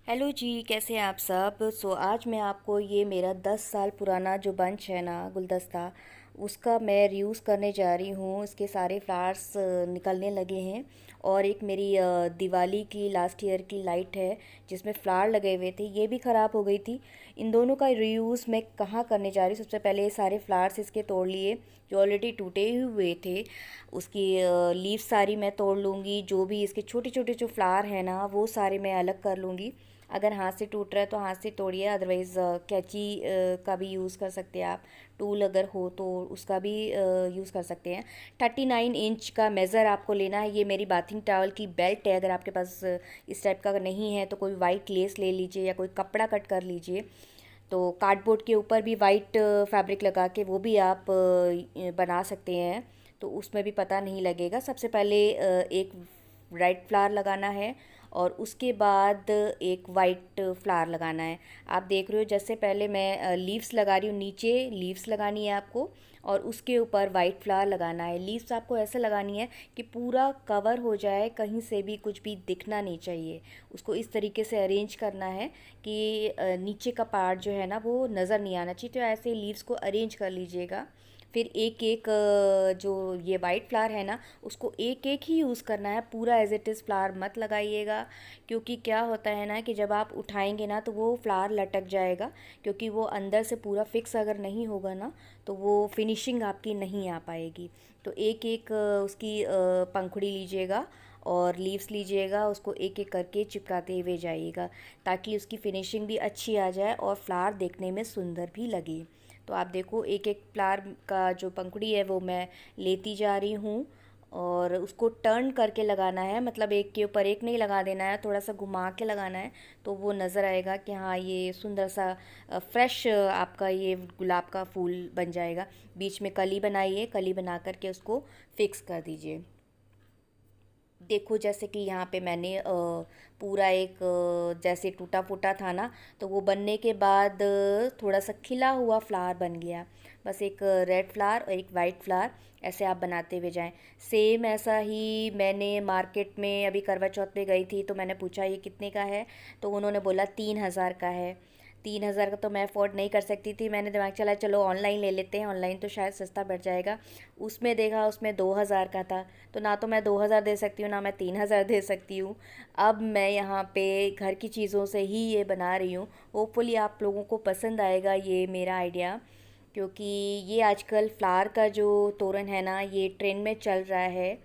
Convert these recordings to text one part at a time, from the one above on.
Hello जी, कैसे हैं आप सब। आज मैं आपको ये मेरा 10 साल पुराना जो बंच है ना, गुलदस्ता, उसका मैं रीयूज़ करने जा रही हूँ। इसके सारे फ्लावर्स निकलने लगे हैं। और एक मेरी दिवाली की लास्ट ईयर की लाइट है जिसमें फ्लावर लगे हुए थे, ये भी ख़राब हो गई थी। इन दोनों का रीयूज़ मैं कहाँ करने जा रही हूँ। सबसे पहले ये सारे फ्लावर्स इसके तोड़ लिए जो ऑलरेडी टूटे हुए थे। उसकी लीव्स सारी मैं तोड़ लूँगी। जो भी इसके छोटे छोटे जो फ्लावर हैं ना, वो सारे मैं अलग कर लूँगी। अगर हाथ से टूट रहा है तो हाथ से तोड़िए, अदरवाइज़ कैंची का भी यूज़ कर सकते हैं आप। टूल अगर हो तो उसका भी यूज़ कर सकते हैं। 39 इंच का मेज़र आपको लेना है। ये मेरी बाथिंग टॉवल की बेल्ट है। अगर आपके पास इस टाइप का नहीं है तो कोई वाइट लेस ले लीजिए या कोई कपड़ा कट कर लीजिए। तो कार्डबोर्ड के ऊपर भी वाइट फैब्रिक लगा के वो भी आप बना सकते हैं, तो उसमें भी पता नहीं लगेगा। सबसे पहले एक रेड फ्लावर लगाना है और उसके बाद एक वाइट फ्लावर लगाना है। आप देख रहे हो, जैसे पहले मैं लीव्स लगा रही हूँ, नीचे लीव्स लगानी है आपको और उसके ऊपर वाइट फ्लावर लगाना है। लीव्स आपको ऐसे लगानी है कि पूरा कवर हो जाए, कहीं से भी कुछ भी दिखना नहीं चाहिए। उसको इस तरीके से अरेंज करना है कि नीचे का पार्ट जो है ना वो नज़र नहीं आना चाहिए। तो ऐसे लीव्स को अरेंज कर लीजिएगा। फिर एक एक जो ये वाइट फ्लावर है ना, उसको एक एक ही यूज़ करना है, पूरा एज इट इज़ फ्लावर मत लगाइएगा। क्योंकि क्या होता है ना कि जब आप उठाएंगे ना तो वो फ्लावर लटक जाएगा, क्योंकि वो अंदर से पूरा फिक्स अगर नहीं होगा ना तो वो फिनिशिंग आपकी नहीं आ पाएगी। तो एक एक उसकी पंखुड़ी लीजिएगा और लीव्स लीजिएगा, उसको एक एक करके चिपकाते हुए जाइएगा ताकि उसकी फिनिशिंग भी अच्छी आ जाए और फ्लावर देखने में सुंदर भी लगे। तो आप देखो, एक एक फ्लावर का जो पंखुड़ी है वो मैं लेती जा रही हूँ और उसको टर्न करके लगाना है। मतलब एक के ऊपर एक नहीं लगा देना है, थोड़ा सा घुमा के लगाना है। तो वो नज़र आएगा कि हाँ, ये सुंदर सा फ्रेश आपका ये गुलाब का फूल बन जाएगा। बीच में कली बनाइए, कली बना करके उसको फिक्स कर दीजिए। देखो, जैसे कि यहाँ पे मैंने पूरा एक जैसे टूटा फूटा था ना, तो वो बनने के बाद थोड़ा सा खिला हुआ फ्लावर बन गया। बस एक रेड फ्लावर और एक वाइट फ्लावर ऐसे आप बनाते हुए जाएं। सेम ऐसा ही मैंने मार्केट में अभी करवा चौथ पे गई थी तो मैंने पूछा ये कितने का है, तो उन्होंने बोला 3,000 का है। 3,000 का तो मैं अफोर्ड नहीं कर सकती थी। मैंने दिमाग चला चलो ऑनलाइन ले लेते हैं, ऑनलाइन तो शायद सस्ता पड़ जाएगा। उसमें देखा, उसमें 2,000 का था। तो ना तो मैं 2,000 दे सकती हूँ, ना मैं 3,000 दे सकती हूँ। अब मैं यहाँ पे घर की चीज़ों से ही ये बना रही हूँ। होपफुली आप लोगों को पसंद आएगा ये मेरा आइडिया, क्योंकि ये आजकल फ्लावर का जो तोरण है ना, ये ट्रेंड में चल रहा है।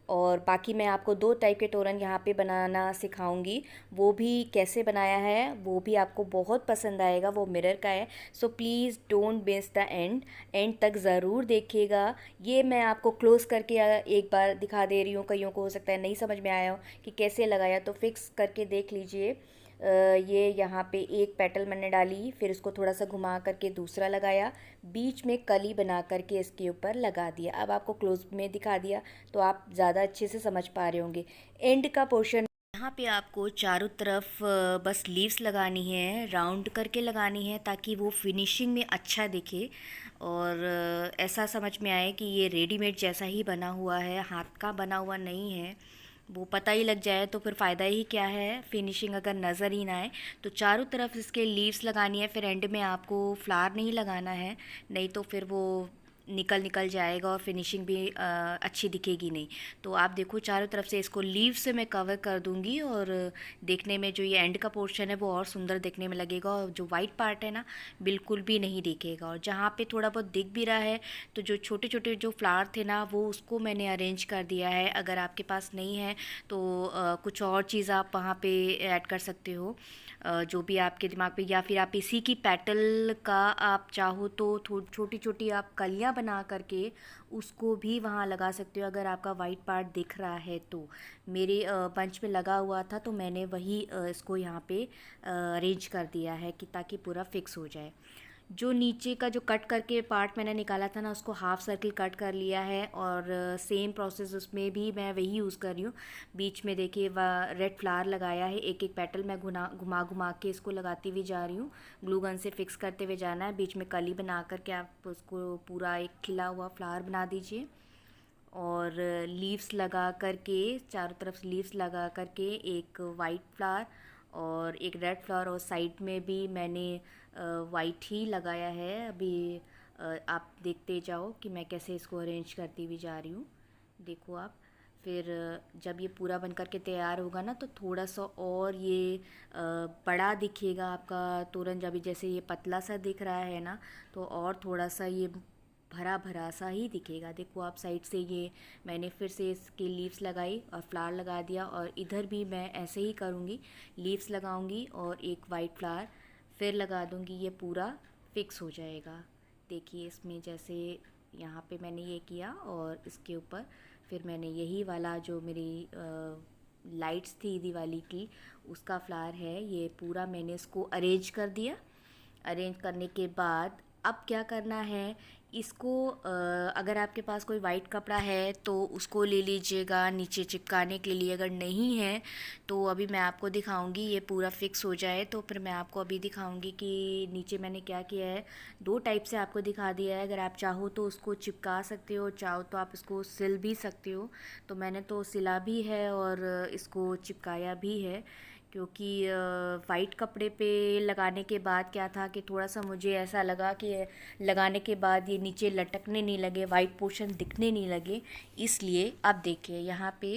और बाकी मैं आपको दो टाइप के तोरण यहाँ पे बनाना सिखाऊंगी। वो भी कैसे बनाया है वो भी आपको बहुत पसंद आएगा। वो मिरर का है। So please don't miss the end, and तक ज़रूर देखिएगा। ये मैं आपको क्लोज़ करके एक बार दिखा दे रही हूँ। कईयों को हो सकता है नहीं समझ में आया हो कि कैसे लगाया, तो फिक्स करके देख लीजिए। ये यहाँ पे एक पेटल मैंने डाली, फिर उसको थोड़ा सा घुमा करके दूसरा लगाया, बीच में कली बना करके इसके ऊपर लगा दिया। अब आपको क्लोज में दिखा दिया तो आप ज़्यादा अच्छे से समझ पा रहे होंगे। एंड का पोर्शन यहाँ पे आपको चारों तरफ बस लीव्स लगानी है, राउंड करके लगानी है ताकि वो फिनिशिंग में अच्छा दिखे और ऐसा समझ में आए कि ये रेडीमेड जैसा ही बना हुआ है, हाथ का बना हुआ नहीं है। वो पता ही लग जाए तो फिर फ़ायदा ही क्या है, फिनिशिंग अगर नज़र ही ना आए। तो चारों तरफ इसके लीव्स लगानी है, फिर एंड में आपको फ्लावर नहीं लगाना है, नहीं तो फिर वो निकल निकल जाएगा और फिनिशिंग भी अच्छी दिखेगी नहीं। तो आप देखो, चारों तरफ से इसको लीव से मैं कवर कर दूंगी और देखने में जो ये एंड का पोर्शन है वो और सुंदर देखने में लगेगा, और जो वाइट पार्ट है ना, बिल्कुल भी नहीं दिखेगा। और जहाँ पे थोड़ा बहुत दिख भी रहा है तो जो छोटे छोटे जो फ्लावर थे ना, वो उसको मैंने अरेंज कर दिया है। अगर आपके पास नहीं है तो कुछ और चीज़ आप वहाँ पे ऐड कर सकते हो, जो भी आपके दिमाग पे, या फिर आप इसी की पेटल का आप चाहो तो छोटी छोटी आप कलियाँ बना करके उसको भी वहाँ लगा सकते हो, अगर आपका वाइट पार्ट दिख रहा है तो। मेरे बंच में लगा हुआ था तो मैंने वही इसको यहाँ पे अरेंज कर दिया है कि ताकि पूरा फिक्स हो जाए। जो नीचे का जो कट करके पार्ट मैंने निकाला था ना, उसको हाफ सर्किल कट कर लिया है और सेम प्रोसेस उसमें भी मैं वही यूज़ कर रही हूँ। बीच में देखिए रेड फ्लावर लगाया है, एक एक पेटल मैं घुमा घुमा घुमा के इसको लगाती हुई जा रही हूँ। ग्लू गन से फिक्स करते हुए जाना है। बीच में कली बना करके आप उसको पूरा एक खिला हुआ फ्लावर बना दीजिए और लीव्स लगा करके, चारों तरफ लीव्स लगा करके एक वाइट फ्लावर और एक रेड फ्लावर, और साइड में भी मैंने वाइट ही लगाया है। अभी आप देखते जाओ कि मैं कैसे इसको अरेंज करती हुई जा रही हूँ। देखो आप, फिर जब ये पूरा बन कर के तैयार होगा ना, तो थोड़ा सा और ये बड़ा दिखेगा आपका तोरन। जब जैसे ये पतला सा दिख रहा है ना, तो और थोड़ा सा ये भरा भरा सा ही दिखेगा। देखो आप, साइड से ये मैंने फिर से इसकी लीव्स लगाई और फ्लावर लगा दिया, और इधर भी मैं ऐसे ही करूँगी, लीव्स लगाऊंगी और एक वाइट फ्लावर फिर लगा दूँगी। ये पूरा फिक्स हो जाएगा। देखिए इसमें जैसे यहाँ पे मैंने ये किया, और इसके ऊपर फिर मैंने यही वाला जो मेरी लाइट्स थी दिवाली की, उसका फ्लावर है, ये पूरा मैंने इसको अरेंज कर दिया। अरेंज करने के बाद अब क्या करना है, इसको अगर आपके पास कोई वाइट कपड़ा है तो उसको ले लीजिएगा नीचे चिपकाने के लिए। अगर नहीं है तो अभी मैं आपको दिखाऊंगी, ये पूरा फिक्स हो जाए तो फिर मैं आपको अभी दिखाऊंगी कि नीचे मैंने क्या किया है। दो टाइप से आपको दिखा दिया है, अगर आप चाहो तो उसको चिपका सकते हो, चाहो तो आप इसको सिल भी सकते हो। तो मैंने तो सिला भी है और इसको चिपकाया भी है, क्योंकि वाइट कपड़े पे लगाने के बाद क्या था कि थोड़ा सा मुझे ऐसा लगा कि लगाने के बाद ये नीचे लटकने नहीं लगे, वाइट पोर्शन दिखने नहीं लगे। इसलिए अब देखिए यहाँ पे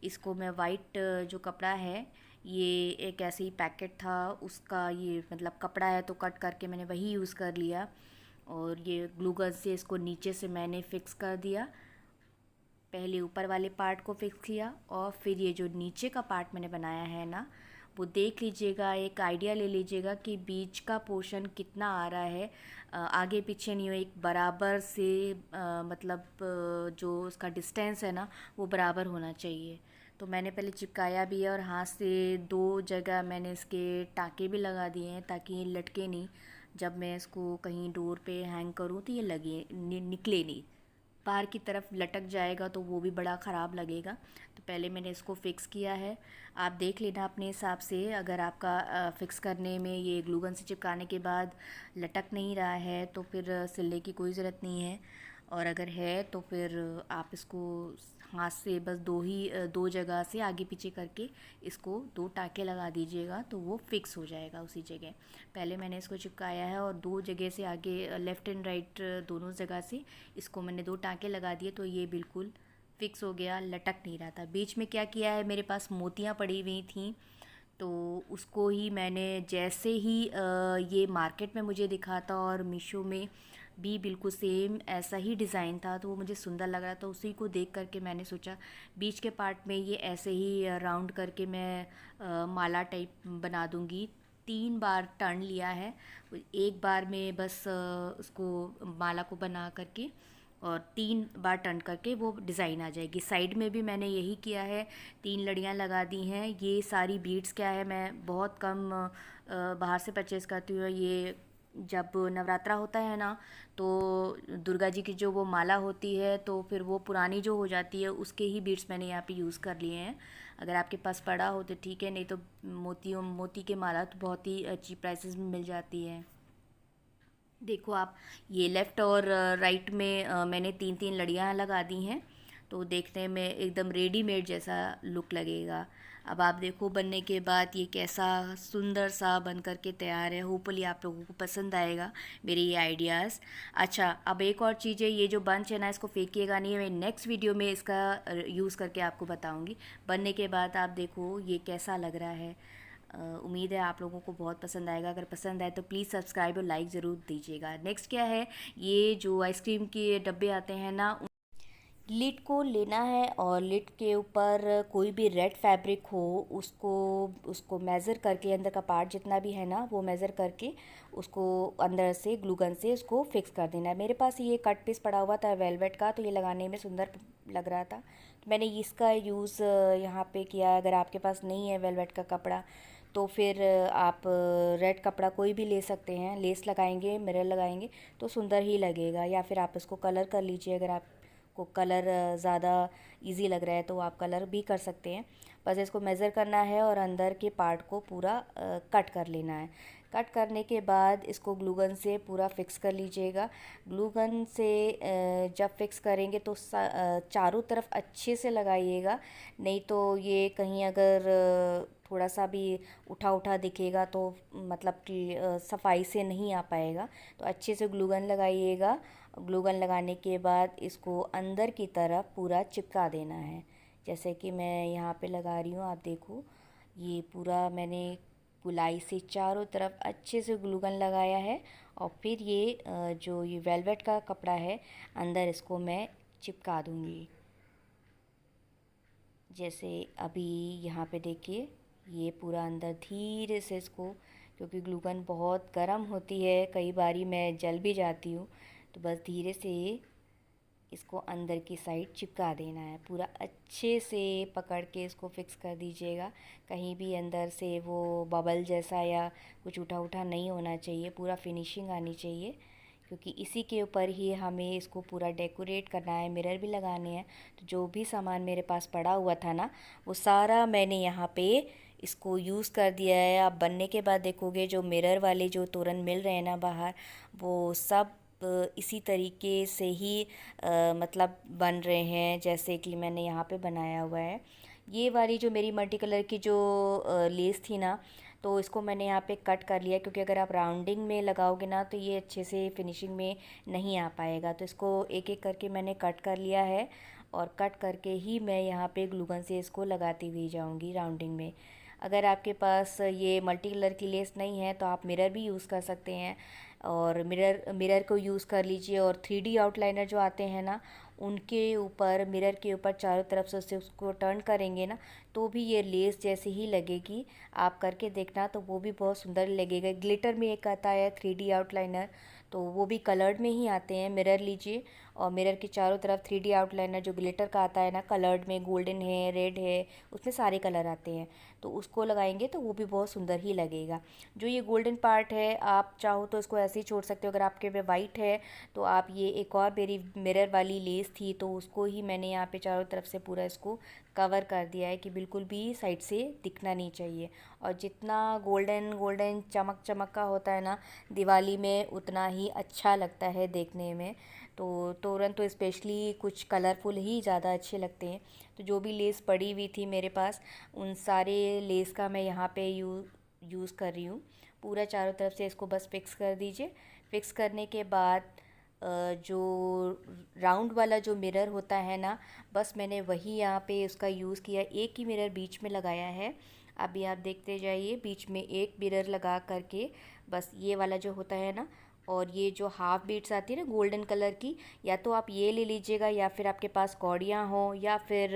इसको मैं वाइट जो कपड़ा है, ये एक ऐसे ही पैकेट था उसका, ये मतलब कपड़ा है तो कट करके मैंने वही यूज़ कर लिया, और ये ग्लू गन से इसको नीचे से मैंने फिक्स कर दिया। पहले ऊपर वाले पार्ट को फिक्स किया, और फिर ये जो नीचे का पार्ट मैंने बनाया है ना, वो देख लीजिएगा, एक आइडिया ले लीजिएगा कि बीच का पोर्शन कितना आ रहा है। आगे पीछे नहीं हो, एक बराबर से मतलब जो उसका डिस्टेंस है ना, वो बराबर होना चाहिए। तो मैंने पहले चिपकाया भी है, और हाथ से दो जगह मैंने इसके टाँके भी लगा दिए हैं ताकि ये लटके नहीं। जब मैं इसको कहीं डोर पे हैंग करूँ तो ये लगे निकले नहीं, बाहर की तरफ लटक जाएगा तो वो भी बड़ा ख़राब लगेगा। तो पहले मैंने इसको फ़िक्स किया है। आप देख लेना अपने हिसाब से, अगर आपका फ़िक्स करने में ये ग्लू गन से चिपकाने के बाद लटक नहीं रहा है तो फिर सिलने की कोई ज़रूरत नहीं है, और अगर है तो फिर आप इसको हाथ से बस दो जगह से आगे पीछे करके इसको दो टाँके लगा दीजिएगा, तो वो फिक्स हो जाएगा उसी जगह। पहले मैंने इसको चिपकाया है और दो जगह से आगे लेफ़्ट एंड राइट दोनों जगह से इसको मैंने दो टाँके लगा दिए, तो ये बिल्कुल फिक्स हो गया, लटक नहीं रहा था। बीच में क्या किया है, मेरे पास मोतियाँ पड़ी हुई थी, तो उसको ही मैंने जैसे ही ये मार्केट में मुझे दिखा था और मीशो में भी बिल्कुल सेम ऐसा ही डिज़ाइन था, तो वो मुझे सुंदर लग रहा था। उसी को देख करके मैंने सोचा बीच के पार्ट में ये ऐसे ही राउंड करके मैं माला टाइप बना दूँगी। 3 बार टर्न लिया है, एक बार में बस उसको माला को बना करके, और 3 बार टर्न करके वो डिज़ाइन आ जाएगी। साइड में भी मैंने यही किया है, 3 लड़ियाँ लगा दी हैं। ये सारी बीड्स क्या है, मैं बहुत कम बाहर से परचेज़ करती हूँ। ये जब नवरात्रा होता है ना, तो दुर्गा जी की जो वो माला होती है, तो फिर वो पुरानी जो हो जाती है उसके ही बीड्स मैंने यहाँ पे यूज़ कर लिए हैं। अगर आपके पास पड़ा हो तो ठीक है, नहीं तो मोती के माला तो बहुत ही अच्छी प्राइसेस में मिल जाती है। देखो आप, ये लेफ़्ट और राइट में मैंने 3 3 लड़ियाँ लगा दी हैं, तो देखने में एकदम रेडीमेड जैसा लुक लगेगा। अब आप देखो बनने के बाद ये कैसा सुंदर सा बन कर के तैयार है। होपफुली आप लोगों को पसंद आएगा मेरे ये आइडियाज़। अच्छा, अब एक और चीज़ है, ये जो बंच है ना, इसको फेंकिएगा नहीं, मैं नेक्स्ट वीडियो में इसका यूज़ करके आपको बताऊँगी। बनने के बाद आप देखो ये कैसा लग रहा है। उम्मीद है आप लोगों को बहुत पसंद आएगा। अगर पसंद आए तो प्लीज़ सब्सक्राइब और लाइक ज़रूर दीजिएगा। नेक्स्ट क्या है, ये जो आइसक्रीम के डब्बे आते हैं ना, लिड को लेना है, और लिड के ऊपर कोई भी रेड फैब्रिक हो उसको उसको मेज़र करके, अंदर का पार्ट जितना भी है ना वो मेज़र करके उसको अंदर से ग्लू गन से उसको फिक्स कर देना है। मेरे पास ये कट पीस पड़ा हुआ था वेलवेट का, तो ये लगाने में सुंदर लग रहा था, तो मैंने इसका यूज़ यहाँ पे किया। अगर आपके पास नहीं है वेलवेट का कपड़ा तो फिर आप रेड कपड़ा कोई भी ले सकते हैं, लेस लगाएंगे, मिरर लगाएंगे तो सुंदर ही लगेगा। या फिर आप इसको कलर कर लीजिए, अगर आपको कलर ज़्यादा इजी लग रहा है तो आप कलर भी कर सकते हैं। बस इसको मेज़र करना है और अंदर के पार्ट को पूरा कट कर लेना है। कट करने के बाद इसको ग्लू गन से पूरा फिक्स कर लीजिएगा। ग्लू गन से जब फिक्स करेंगे तो चारों तरफ अच्छे से लगाइएगा, नहीं तो ये कहीं अगर थोड़ा सा भी उठा उठा दिखेगा तो मतलब कि सफाई से नहीं आ पाएगा। तो अच्छे से ग्लू गन लगाइएगा। ग्लू गन लगाने के बाद इसको अंदर की तरफ पूरा चिपका देना है। जैसे कि मैं यहाँ पे लगा रही हूँ, आप देखो ये पूरा मैंने गोलाई से चारों तरफ अच्छे से ग्लू गन लगाया है। और फिर ये जो ये वेलवेट का कपड़ा है अंदर इसको मैं चिपका दूँगी। जैसे अभी यहाँ पे देखिए ये पूरा अंदर धीरे से इसको, क्योंकि ग्लू गन बहुत गर्म होती है, कई बारी मैं जल भी जाती हूँ, तो बस धीरे से इसको अंदर की साइड चिपका देना है। पूरा अच्छे से पकड़ के इसको फिक्स कर दीजिएगा। कहीं भी अंदर से वो बबल जैसा या कुछ उठा उठा नहीं होना चाहिए, पूरा फिनिशिंग आनी चाहिए, क्योंकि इसी के ऊपर ही हमें इसको पूरा डेकोरेट करना है, मिरर भी लगाने हैं। तो जो भी सामान मेरे पास पड़ा हुआ था ना वो सारा मैंने यहाँ पे इसको यूज़ कर दिया है। आप बनने के बाद देखोगे जो मिरर वाले जो तोरण मिल रहे हैं ना बाहर, वो सब इसी तरीके से ही मतलब बन रहे हैं जैसे कि मैंने यहाँ पे बनाया हुआ है। ये वाली जो मेरी मल्टी कलर की जो लेस थी ना, तो इसको मैंने यहाँ पे कट कर लिया, क्योंकि अगर आप राउंडिंग में लगाओगे ना तो ये अच्छे से फिनिशिंग में नहीं आ पाएगा। तो इसको एक एक करके मैंने कट कर लिया है और कट करके ही मैं यहाँ पे ग्लू गन से इसको लगाती हुई जाऊँगी राउंडिंग में। अगर आपके पास ये मल्टी कलर की लेस नहीं है तो आप मिरर भी यूज़ कर सकते हैं, और मिरर मिरर को यूज़ कर लीजिए। और 3D आउटलाइनर जो आते हैं ना, उनके ऊपर मिरर के ऊपर चारों तरफ से उससे उसको टर्न करेंगे ना तो भी ये लेस जैसी ही लगेगी। आप करके देखना तो वो भी बहुत सुंदर लगेगा। ग्लिटर में एक आता है 3D आउटलाइनर, तो वो भी कलर्ड में ही आते हैं। मिरर लीजिए और मिरर के चारों तरफ 3D आउटलाइनर जो ग्लिटर का आता है ना, कलर्ड में गोल्डन है, रेड है, उसमें सारे कलर आते हैं, तो उसको लगाएंगे तो वो भी बहुत सुंदर ही लगेगा। जो ये गोल्डन पार्ट है आप चाहो तो इसको ऐसे ही छोड़ सकते हो। अगर आपके पे वाइट है तो आप ये एक और मेरी मिरर वाली लेस थी तो उसको ही मैंने यहाँ पे चारों तरफ से पूरा इसको कवर कर दिया है कि बिल्कुल भी साइड से दिखना नहीं चाहिए। और जितना गोल्डन गोल्डन चमक चमक का होता है ना दिवाली में, उतना ही अच्छा लगता है देखने में। तो तोरण तो स्पेशली कुछ कलरफुल ही ज़्यादा अच्छे लगते हैं। तो जो भी लेस पड़ी हुई थी मेरे पास, उन सारे लेस का मैं यहाँ पे यूज़ कर रही हूँ। पूरा चारों तरफ से इसको बस फिक्स कर दीजिए। फिक्स करने के बाद जो राउंड वाला जो मिरर होता है ना, बस मैंने वही यहाँ पे उसका यूज़ किया। एक ही मिरर बीच में लगाया है। अभी आप देखते जाइए, बीच में एक मिरर लगा करके बस ये वाला जो होता है ना, और ये जो हाफ बीट्स आती है ना गोल्डन कलर की, या तो आप ये ले लीजिएगा या फिर आपके पास कौड़ियाँ हो या फिर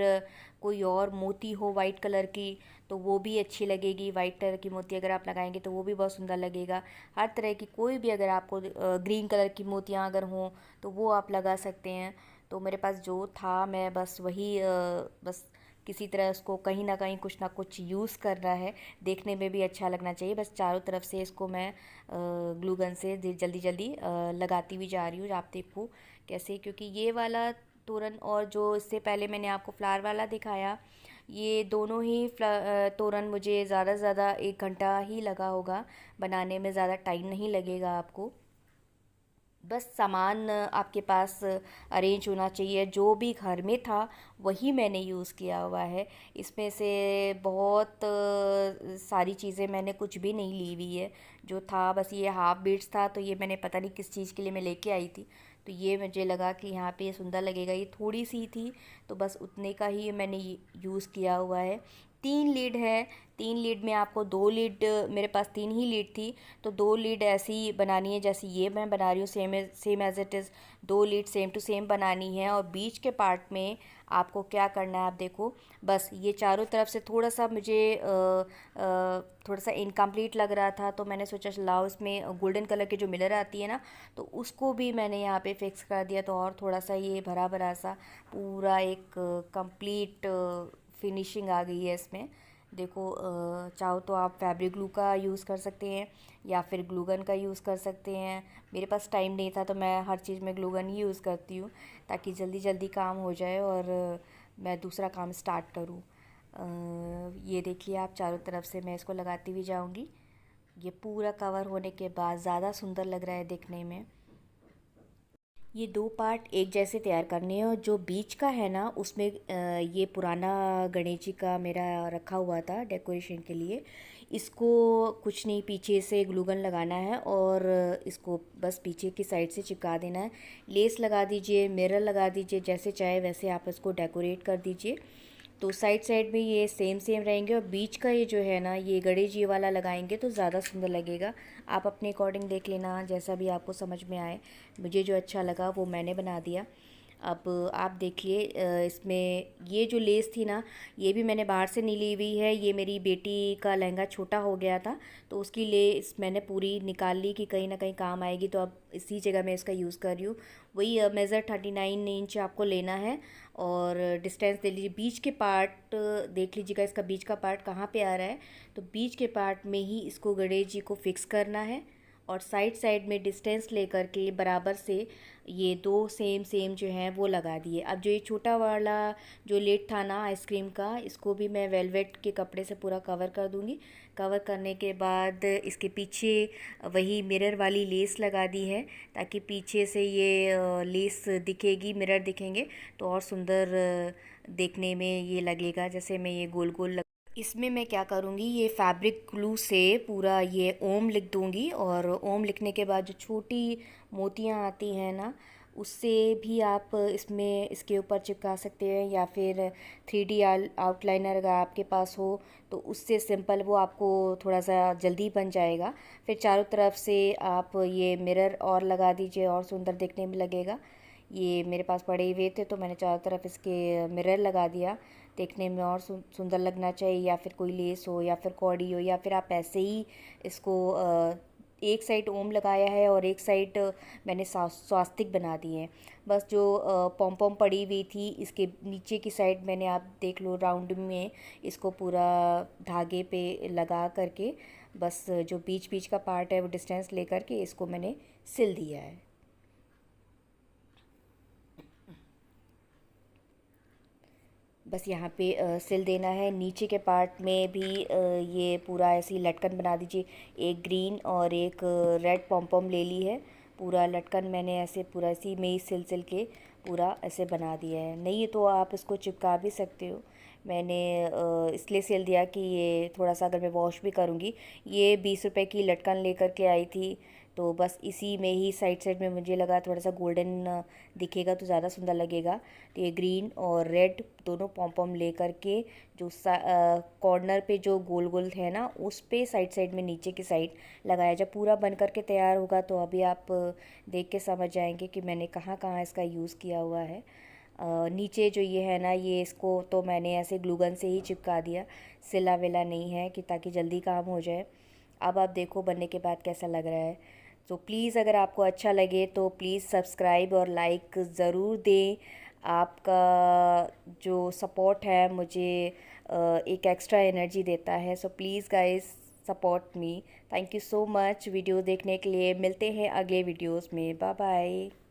कोई और मोती हो वाइट कलर की, तो वो भी अच्छी लगेगी। वाइट कलर की मोती अगर आप लगाएंगे तो वो भी बहुत सुंदर लगेगा। हर तरह की कोई भी, अगर आपको ग्रीन कलर की मोतियाँ अगर हों तो वो आप लगा सकते हैं। तो मेरे पास जो था मैं बस वही बस किसी तरह उसको कहीं ना कुछ यूज़ कर रहा है, देखने में भी अच्छा लगना चाहिए। बस चारों तरफ से इसको मैं ग्लू गन से जल्दी जल्दी लगाती हुई जा रही हूँ। आप देखो कैसे, क्योंकि ये वाला तोरण और जो इससे पहले मैंने आपको फ्लावर वाला दिखाया, ये दोनों ही तोरण मुझे ज़्यादा से ज़्यादा 1 घंटा ही लगा होगा बनाने में, ज़्यादा टाइम नहीं लगेगा आपको। बस सामान आपके पास अरेंज होना चाहिए। जो भी घर में था वही मैंने यूज़ किया हुआ है। इसमें से बहुत सारी चीज़ें मैंने कुछ भी नहीं ली हुई है। जो था बस ये हाफ बीट्स था, तो ये मैंने पता नहीं किस चीज़ के लिए मैं लेके आई थी। तो ये मुझे लगा कि यहाँ पे ये सुंदर लगेगा। ये थोड़ी सी थी तो बस उतने का ही मैंने यूज़ किया हुआ है। 3 लीड है। 3 लीड में आपको 2 लीड, मेरे पास 3 ही लीड थी, तो 2 लीड ऐसी बनानी है जैसे ये मैं बना रही हूँ, same as it is 2 lead same to same बनानी है। और बीच के पार्ट में आपको क्या करना है, आप देखो बस ये चारों तरफ से थोड़ा सा मुझे थोड़ा सा इनकम्प्लीट लग रहा था, तो मैंने सोचा लाओ इसमें गोल्डन कलर की जो मिरर आती है ना, तो उसको भी मैंने यहाँ पे फिक्स कर दिया। तो और थोड़ा सा ये भरा भरा सा पूरा एक कंप्लीट फिनिशिंग आ गई है इसमें। देखो चाहो तो आप फैब्रिक ग्लू का यूज़ कर सकते हैं या फिर ग्लू गन का यूज़ कर सकते हैं। मेरे पास टाइम नहीं था तो मैं हर चीज़ में ग्लू गन ही यूज़ करती हूँ, ताकि जल्दी जल्दी काम हो जाए और मैं दूसरा काम स्टार्ट करूँ। ये देखिए आप, चारों तरफ से मैं इसको लगाती हुई जाऊँगी। ये पूरा कवर होने के बाद ज़्यादा सुंदर लग रहा है देखने में। ये दो पार्ट एक जैसे तैयार करने हैं और जो बीच का है ना उसमें ये पुराना गणेश जी का मेरा रखा हुआ था डेकोरेशन के लिए। इसको कुछ नहीं, पीछे से ग्लूगन लगाना है और इसको बस पीछे की साइड से चिपका देना है। लेस लगा दीजिए, मिरर लगा दीजिए, जैसे चाहे वैसे आप इसको डेकोरेट कर दीजिए। तो साइड साइड में ये सेम सेम रहेंगे और बीच का ये जो है ना ये गणेश जी वाला लगाएंगे तो ज़्यादा सुंदर लगेगा। आप अपने अकॉर्डिंग देख लेना, जैसा भी आपको समझ में आए। मुझे जो अच्छा लगा वो मैंने बना दिया। अब आप देखिए, इसमें ये जो लेस थी ना ये भी मैंने बाहर से नहीं ली हुई है। ये मेरी बेटी का लहंगा छोटा हो गया था तो उसकी लेस मैंने पूरी निकाल ली कि कहीं ना कहीं काम आएगी, तो अब इसी जगह मैं इसका यूज़ कर रही हूँ। वही मेज़र 39 इंच आपको लेना है और डिस्टेंस दे लीजिए। बीच के पार्ट देख लीजिएगा, इसका बीच का पार्ट कहाँ पे आ रहा है। तो बीच के पार्ट में ही इसको गणेश जी को फिक्स करना है और साइड साइड में डिस्टेंस लेकर के बराबर से ये दो सेम सेम जो हैं वो लगा दिए। अब जो ये छोटा वाला जो लेट था ना आइसक्रीम का, इसको भी मैं वेलवेट के कपड़े से पूरा कवर कर दूँगी। कवर करने के बाद इसके पीछे वही मिरर वाली लेस लगा दी है ताकि पीछे से ये लेस दिखेगी, मिरर दिखेंगे तो और सुंदर देखने में ये लगेगा। जैसे मैं ये गोल गोल इसमें मैं क्या करूँगी, ये फैब्रिक ग्लू से पूरा ये ओम लिख दूँगी और ओम लिखने के बाद जो छोटी मोतियाँ आती हैं ना उससे भी आप इसमें इसके ऊपर चिपका सकते हैं, या फिर 3D आउटलाइनर अगर आपके पास हो तो उससे सिंपल वो आपको थोड़ा सा जल्दी बन जाएगा। फिर चारों तरफ से आप ये मिरर और लगा दीजिए और सुंदर देखने में लगेगा। ये मेरे पास पड़े हुए थे तो मैंने चारों तरफ इसके मिरर लगा दिया, देखने में और सुंदर लगना चाहिए। या फिर कोई लेस हो या फिर कौड़ी हो या फिर आप ऐसे ही इसको एक साइड ओम लगाया है और एक साइड मैंने स्वास्तिक बना दिए हैं। बस जो पॉम पॉम पड़ी हुई थी इसके नीचे की साइड मैंने, आप देख लो राउंड में इसको पूरा धागे पे लगा करके, बस जो बीच बीच का पार्ट है वो डिस्टेंस लेकर के इसको मैंने सिल दिया है। बस यहाँ पे सिल देना है। नीचे के पार्ट में भी ये पूरा ऐसी लटकन बना दीजिए। एक ग्रीन और एक रेड पॉम पॉम ले ली है। पूरा लटकन मैंने ऐसे पूरा इसी में ही सिल सिल के पूरा ऐसे बना दिया है। नहीं तो आप इसको चिपका भी सकते हो। मैंने इसलिए सिल दिया कि ये थोड़ा सा अगर मैं वॉश भी करूँगी। ये 20 रुपए की लटकन लेकर के आई थी तो बस इसी में ही साइड साइड में मुझे लगा थोड़ा सा गोल्डन दिखेगा तो ज़्यादा सुंदर लगेगा। तो ये ग्रीन और रेड दोनों पॉम पॉम ले करके जो कॉर्नर पे जो गोल गोल है ना उस पे साइड साइड में नीचे की साइड लगाया। जब पूरा बन करके तैयार होगा तो अभी आप देख के समझ जाएंगे कि मैंने कहाँ कहाँ इसका यूज़ किया हुआ है। नीचे जो ये है ना ये इसको तो मैंने ऐसे ग्लूगन से ही चिपका दिया, सिला विला नहीं है कि ताकि जल्दी काम हो जाए। अब आप देखो बनने के बाद कैसा लग रहा है। तो प्लीज़ अगर आपको अच्छा लगे तो प्लीज़ सब्सक्राइब और लाइक ज़रूर दें। आपका जो सपोर्ट है मुझे एक एक्स्ट्रा एनर्जी देता है। So please guys support me. Thank you so much video देखने के लिए। मिलते हैं अगले वीडियोस में। Bye bye.